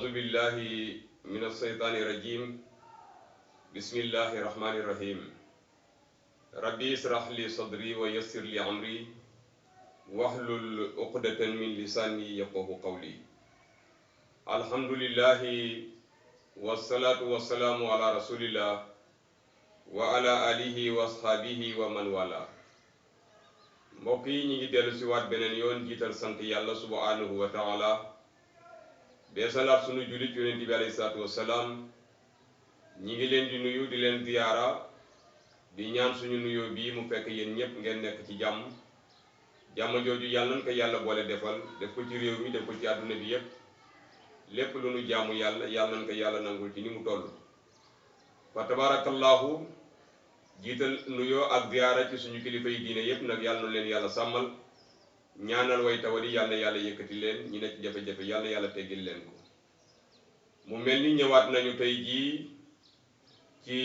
أعوذ بالله من الشيطان الرجيم بسم الله الرحمن الرحيم ربي اشرح لي صدري ويسر لي أمري واحلل عقدة من لساني يفقهوا قولي الحمد لله والصلاة والسلام على رسول الله وعلى آله وأصحابه ومن والاه mbokk yi ñi ngi dellu si waat beneen yoon jiital sant yàlla subhanahu wa taala bee salaat sunu jullit yonent bi alayhi salaatu wasalaam ñi ngi leen di nuyu di leen ziyaara di ñaan suñu nuyoo bii mu fekk yéen ñëpp ngeen nekk ci jàmm jooju yàlla nañ ko yàlla boole defal def ko ci réew mi def ko ci àdduna bi yépp lépp lu nu jaamu yàlla yàlla nañ ko yàlla nangul ci ni mu toll fa tabarakallahu jiital nuyoo ak ziyaara ci suñu kilifa yi diine yépp nag yàlla na leen yàlla sàmmal ñaanal way tawali yàlla yàlla yëkkati leen ñi ne ci jafe-jafe yàlla yàlla teggil leen ko mu mel ni ñëwaat nañu tey jii ci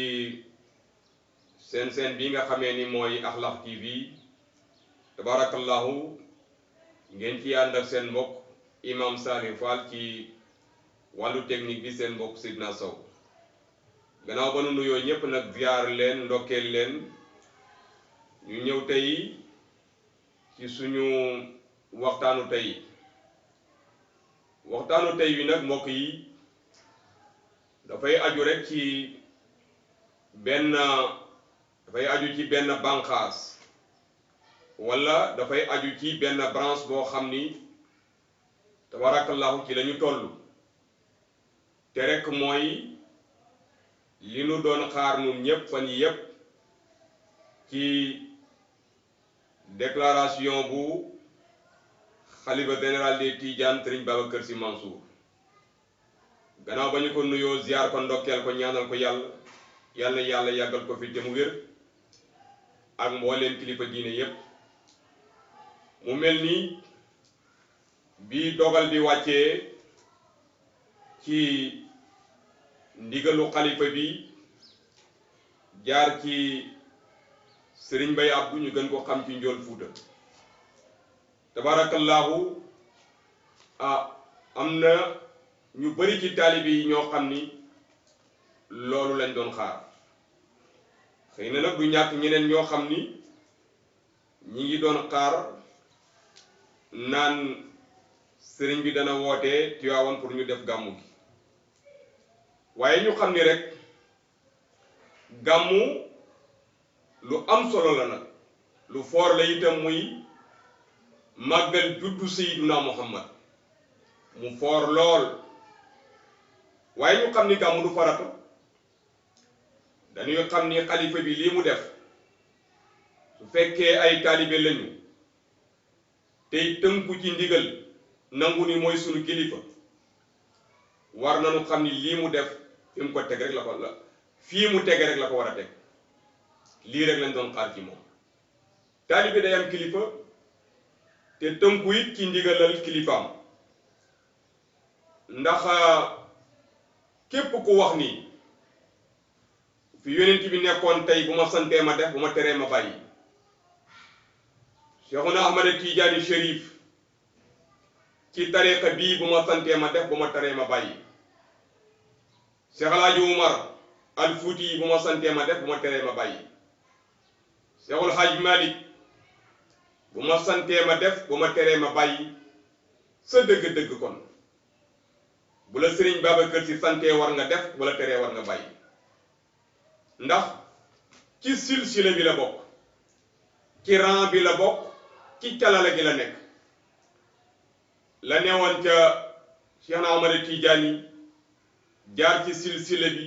seen bi nga xamee ni mooy Akhlaq TV tabarakallahu ngeen ci ànd ak seen mbokk imam Salih Fall ci wàllu technique bi seen mbokk Sidna Sow gannaaw ba nu nuyoo ñëpp nag ziyaar leen ndokkeel leen ñu ñëw tey ci suñu waxtaanu tey wi nag mbokk yi dafay aju rek ci benn banqaas wala dafay aju ci benn branche boo xam ni tabarakallahu ci lañu toll te rek mooy li nu doon xaar nun ñëpp fan yi yëpp ci déclaration bu xalifa général des Tidianes Serigne Babacar Sy Mansour gannaaw ba ñu ko nuyoo ziar ko ndokkeel ko ñaanal ko yàlla yàggal ko fi te mu wér ak mbooleem kilifa diine yépp mu mel ni bi dogal bi wàccee ci ndigalu xalifa bi jaar ci Serigne Mbaye Abdou ñu gën ko xam ci Njool Fuuta tabarakallahu am na ñu bari ci taalibe yi ñoo xam ni loolu lañ doon xaar xëy na nag du ñàkk ñeneen ñoo xam ni ñi ngi doon xaar naan sëriñ bi dana woote Tiwaawan pour ñu def gàmmu gi waaye ñu xam ni rek gàmmu lu am solo la nag lu foor la itam muy màggal juddu Seydina Muhammad mu foor lool waaye ñu xam ni gàmmu du farata dañuy xam ni xalifa bi lii mu def su fekkee ay taalibe lañu tey tënku ci ndigal nangu ni mooy sunu kilifa war nañu xam ni lii mu def fi mu ko teg rek la ko la fii mu tege rek la ko war a teg lii rek lañ doon xaar ci moom taalibe day am kilifa te tënku it ci ndigalal kilifaam ndax képp ku wax ni fi yonent bi nekkoon tey bu ma santee ma def bu ma teree ma bàyyi Cheikhuna Ahmad Tidiane Chérif ci tariqa bii bu ma santee ma def bu ma teree ma bàyyi Cheikh Alaaji Umar al Fuuti bu ma santee ma def bu ma teree ma bàyyi Cheikhul Hajj Malik bu ma santee ma def bu ma teree ma bàyyi sa dëgg-dëgg kon bu la Serigne Babacar Sy santee war nga def bu la teree war nga bàyyi ndax ci silsila bi la bokk ci rang bi la bokk ci calala gi la nekk la newoon ca Cheikh Ahmad Tidiane jaar ci silsila bi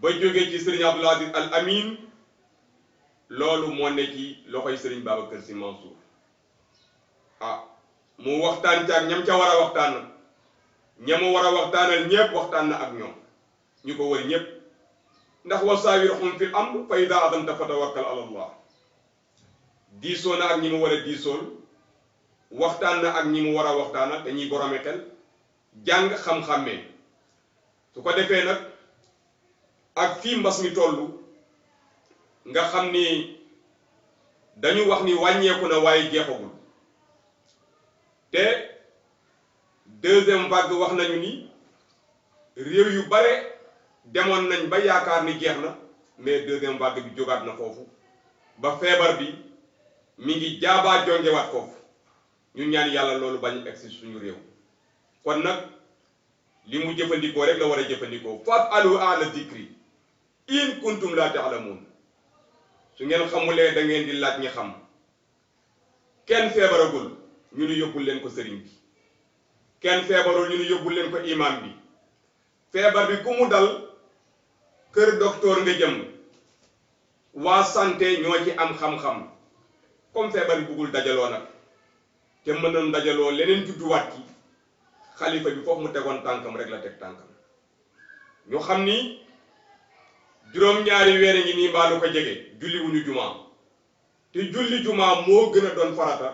ba jóge ci Serigne Abdoul Aziz Al Amin loolu moo ne ci loxoy Serigne Babacar Sy Mansour mu waxtaan ca ak ñam ca war a waxtaan ñamu war a waxtaanal ñépp waxtaan na ak ñoom ñu ko wër ñépp ndax wasaawirhum fil amr fa idaa azamta fatawakkal ala Allah diisoo na ak ñi mu war a diisool waxtaan na ak ñi mu war a waxtaanal te ñuy borome xel jàng xam-xammee su ko defee nag ak fii mbas mi tollu nga xam ni dañu wax ni wàññeeku na waaye jeexagul te deuxième vague wax nañu ni réew yu bare demoon nañ ba yaakaar ni jeex na mais deuxième vague bi jógaat na foofu ba feebar bi mi ngi jaabaa jongewaat foofu ñu ñaan yàlla loolu bañ egsi suñu réew kon nag li mu jëfandikoo rek la war a jëfandikoo fas'alu ahla zikri in kuntum la ta'lamun su ngeen xamulee da ngeen di laaj ñi xam kenn feebaragul ñu ni yóbbul leen ko sëriñ bi kenn feebarul ñu ni yóbbul leen ko imam bi feebar bi ku mu dal kër docteur nga jëm waa santé ñoo ci am xam-xam comme feebar bi bëggul dajaloo nag te mën nañu dajaloo leneen judduwaat ci xalifa bi foofu mu tegoon tànkam rek la teg tànkam ñu xam ni juróom-ñaari weer ngi nii mbaa lu ko jege julli wuñu jumaa te julli jumaa moo gën a doon farata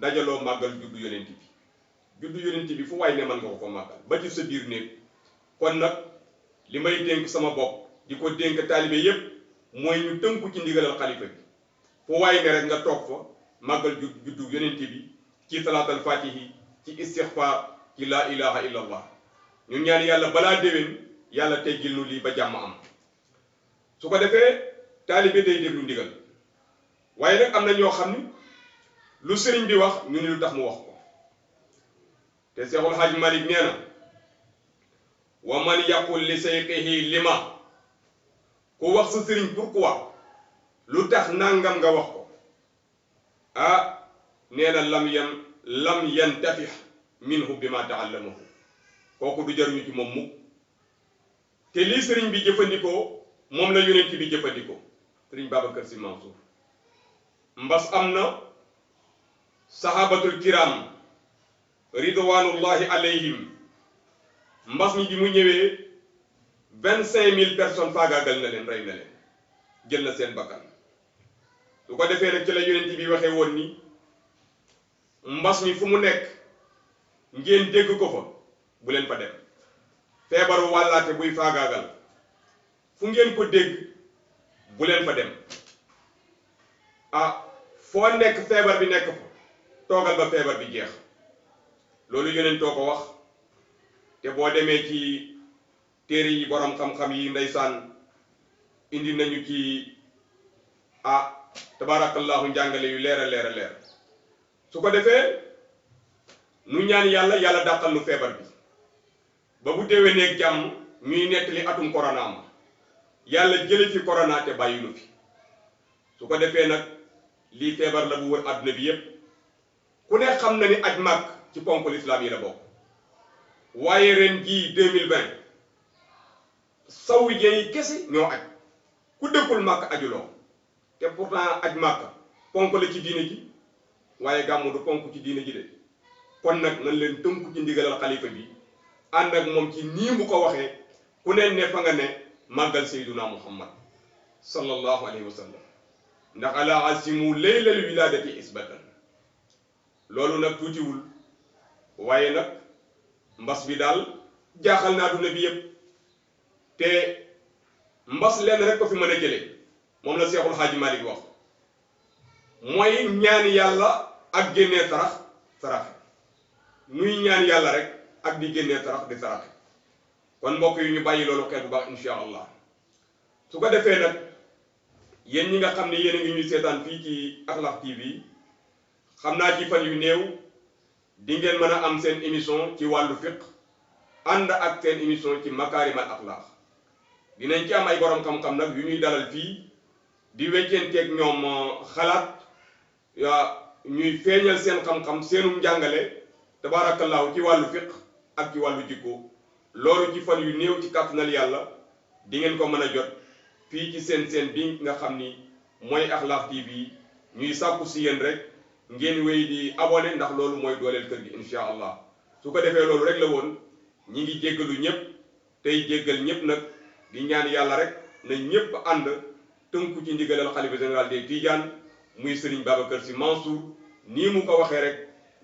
dajaloo màggal juddu yonent bi juddu yonent bi fu waay ne mën nga ko màggal ba ci sa biir néeg kon nag li may dénk sama bopp di ko dénk taalibe yépp mooy ñu tënku ci ndigalal xalifa bi fu waay ne rek nga toog fa màggal juddu yonent bi ci salaatal fatihi ci istixfaar ci laa ilaha illa allah ñun ñaan yàlla balaa déwén yàlla teggil nu lii ba jàmm am su ko defee taalibe day déglu ndigal waaye nag am na ñoo xam ni lu sëriñ bi wax ñu ni lu tax mu wax ko te Seexul Hajj Malik nee na wa man yaqul li sayqihi lima ku wax sa sëriñ pourquoi lu tax nangam nga wax ko ah nee na lam yantafix minhu bima taallamahu kooku du jaruñu ci moom mukk te lii sëriñ bi jëfandikoo moom la yonent bi jëfandikoo sëriñ Babacar Sy Mansour mbas am na sahabatul kiram ridwanullahi alayhim mbas mi bi mu ñëwee 25 000 personnes faagaagal na leen rey na leen jël na seen bakkan su ko defee nag ci la yonent bi waxee woon ni mbas mi fu mu nekk ngeen dégg ko fa bu leen fa dem feebaru wàllaate buy faagaagal fu ngeen ko dégg bu leen fa dem ah foo nekk feebar bi nekk fa toogal ba feebar bi jeex loolu yonentoo ko wax te boo demee ci téere yi borom xam-xam yi ndeysaan indi nañu ci tabarakallahu njàngale yu leer a leer a leer su ko defee nu ñaan yàlla dàqal nu feebar bi ba bu déwéneeg jàmm ñuy nettali atum corona ma yàlla jële fi corona te bàyyi nu fi su ko defee nag lii feebar la bu wër àdduna bi yépp ku ne xam na ni aj màkk ci ponk l'islam yi la bokk waaye ren jii 2020 saoudien yi kese ñoo aj ku dëkkul màkk ajuloo te pourtant aj màkk ponk la ci diine ji waaye gàmmu du ponk ci diine ji de kon nag nañ leen tënku ci ndigalal xalifa bi ànd ak moom ci nii mu ko waxee ku ne fa nga ne màggal sayduna muhammad sallallahu alayhi wa sallam ndax ala asimu leylal wiladati isbatan loolu nag tuutiwul waaye nag mbas bi daal jaaxal na àdduna bi yépp te mbas lenn rek ko fi mën a jëlee moom la Seexul Xaaji Malik wax mooy ñaan yàlla ak génnee saraxe nuy ñaan yàlla rek ak di génnee sarax di saraxe kon mbokk yi ñu bàyyi loolu xel bu baax insha allah su ko defee nag yéen ñi nga xam ne yéen a ngi ñuy seetaan fii ci Akhlaq TV xam naa ci fan yu néew di ngeen mën a am seen émission ci wàllu fiqh ànd ak seen émission ci makaarimal axlaaq dinañ ci am ay borom xam-xam nag yu ñuy dalal fii di weccenteeg ñoom xalaat ñuy feeñal seen xam-xam seenum njàngale tabaarakallaahu ci wàllu fiqh ak ci wàllu jikko loolu ci fan yu néew ci kàttanal yàlla di ngeen ko mën a jot fii ci seen bi nga xam ni mooy Akhlaq TV ñuy sàkku si yéen rek ngeen wéy di abonné ndax loolu mooy dooleel kër gi insha allah su ko defee loolu rek la woon ñi ngi jéggalu ñëpp tey jéggal ñëpp nag di ñaan yàlla rek na ñëpp ànd tënku ci ndigalal xalifa général des Tidianes muy Serigne Babacar Sy Mansour nii mu ko waxee rek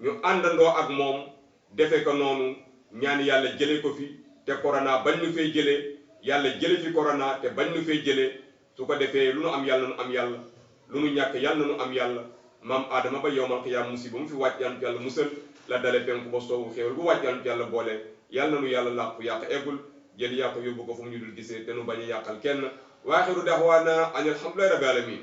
ñu àndandoo ak moom defe ko noonu ñaan yàlla jële ko fi te corona bañ nu fay jëlee yàlla jële fi corona te bañ nu fay jëlee su ko defee lu nu am yàlla nu am yàlla lu nu ñàkk yàlla nu am yàlla maam Adama ba yowmal qiyaam musiba mu fi wàcc yàlla yàlla musal la dale penku ba soowu xéewal bu wàcc yàlla boole yàlla na nu yàlla làq fu yàq eggul jël yàq yóbbu ko fu mu ñu dul gisee te nu bañ a yàqal kenn waaxiru daxwaana an alhamdulillahi rabbil alamin